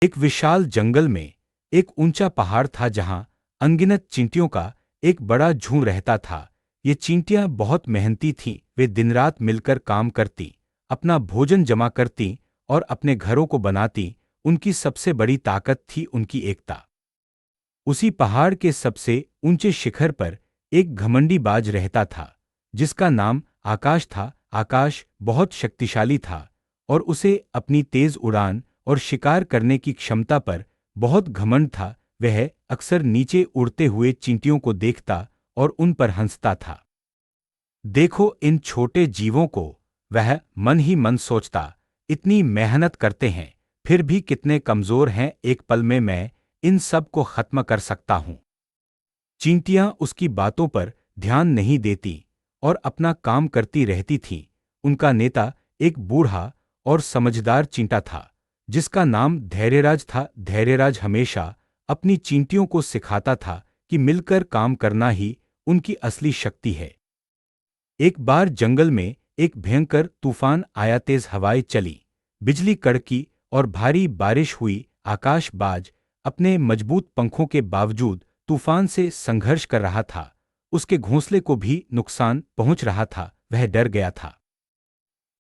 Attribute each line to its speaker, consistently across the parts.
Speaker 1: एक विशाल जंगल में एक ऊंचा पहाड़ था जहां अनगिनत चींटियों का एक बड़ा झुंड रहता था। ये चींटियां बहुत मेहनती थीं, वे दिन रात मिलकर काम करती, अपना भोजन जमा करती और अपने घरों को बनाती। उनकी सबसे बड़ी ताकत थी उनकी एकता। उसी पहाड़ के सबसे ऊंचे शिखर पर एक घमंडी बाज रहता था, जिसका नाम आकाश था। आकाश बहुत शक्तिशाली था और उसे अपनी तेज उड़ान और शिकार करने की क्षमता पर बहुत घमंड था। वह अक्सर नीचे उड़ते हुए चींटियों को देखता और उन पर हंसता था। देखो इन छोटे जीवों को, वह मन ही मन सोचता, इतनी मेहनत करते हैं, फिर भी कितने कमजोर हैं। एक पल में मैं इन सब को खत्म कर सकता हूं। चींटियां उसकी बातों पर ध्यान नहीं देती और अपना काम करती रहती थीं। उनका नेता एक बूढ़ा और समझदार चींटा था, जिसका नाम धैर्यराज था। धैर्यराज हमेशा अपनी चींटियों को सिखाता था कि मिलकर काम करना ही उनकी असली शक्ति है। एक बार जंगल में एक भयंकर तूफान आया, तेज हवाएं चली, बिजली कड़की और भारी बारिश हुई। आकाशबाज अपने मजबूत पंखों के बावजूद तूफान से संघर्ष कर रहा था। उसके घोंसले को भी नुकसान पहुंच रहा था, वह डर गया था।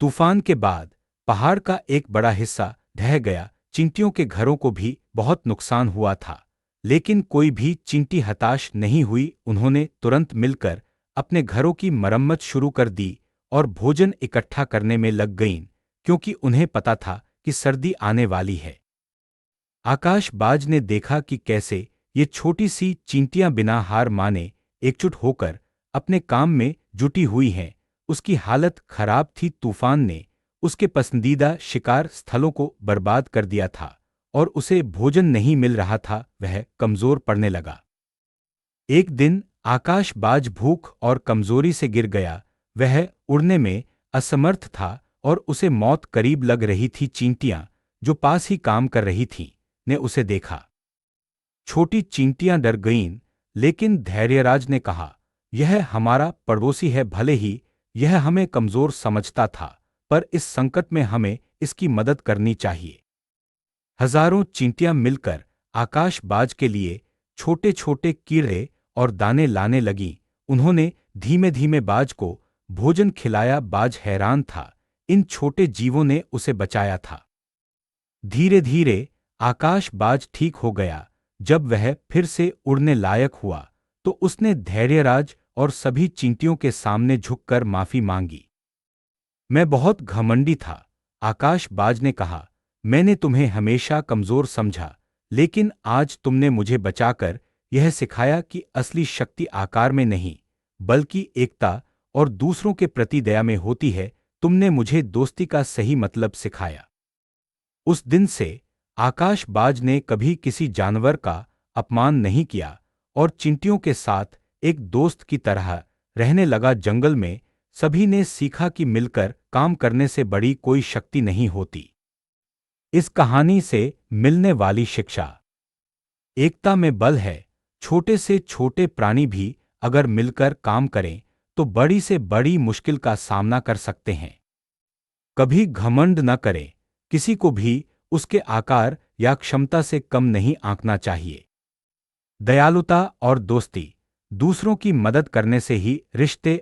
Speaker 1: तूफान के बाद पहाड़ का एक बड़ा हिस्सा ढह गया, चींटियों के घरों को भी बहुत नुकसान हुआ था। लेकिन कोई भी चींटी हताश नहीं हुई। उन्होंने तुरंत मिलकर अपने घरों की मरम्मत शुरू कर दी और भोजन इकट्ठा करने में लग गईं, क्योंकि उन्हें पता था कि सर्दी आने वाली है। आकाशबाज ने देखा कि कैसे ये छोटी सी चींटियां बिना हार माने एकजुट होकर अपने काम में जुटी हुई हैं। उसकी हालत खराब थी। तूफान ने उसके पसंदीदा शिकार स्थलों को बर्बाद कर दिया था और उसे भोजन नहीं मिल रहा था। वह कमजोर पड़ने लगा। एक दिन आकाशबाज भूख और कमजोरी से गिर गया। वह उड़ने में असमर्थ था और उसे मौत करीब लग रही थी। चींटियां जो पास ही काम कर रही थीं, ने उसे देखा। छोटी चींटियां डर गईं, लेकिन धैर्यराज ने कहा, यह हमारा पड़ोसी है। भले ही यह हमें कमजोर समझता था, पर इस संकट में हमें इसकी मदद करनी चाहिए। हजारों चींटियां मिलकर आकाशबाज के लिए छोटे छोटे कीड़े और दाने लाने लगीं। उन्होंने धीमे धीमे बाज को भोजन खिलाया। बाज हैरान था, इन छोटे जीवों ने उसे बचाया था। धीरे धीरे आकाशबाज ठीक हो गया। जब वह फिर से उड़ने लायक हुआ, तो उसने धैर्यराज और सभी चींटियों के सामने झुककर माफी मांगी। मैं बहुत घमंडी था, आकाशबाज ने कहा। मैंने तुम्हें हमेशा कमजोर समझा, लेकिन आज तुमने मुझे बचाकर यह सिखाया कि असली शक्ति आकार में नहीं, बल्कि एकता और दूसरों के प्रति दया में होती है। तुमने मुझे दोस्ती का सही मतलब सिखाया। उस दिन से आकाशबाज ने कभी किसी जानवर का अपमान नहीं किया और चींटियों के साथ एक दोस्त की तरह रहने लगा। जंगल में सभी ने सीखा कि मिलकर काम करने से बड़ी कोई शक्ति नहीं होती। इस कहानी से मिलने वाली शिक्षा: एकता में बल है। छोटे से छोटे प्राणी भी अगर मिलकर काम करें तो बड़ी से बड़ी मुश्किल का सामना कर सकते हैं। कभी घमंड न करें, किसी को भी उसके आकार या क्षमता से कम नहीं आंकना चाहिए। दयालुता और दोस्ती: दूसरों की मदद करने से ही रिश्ते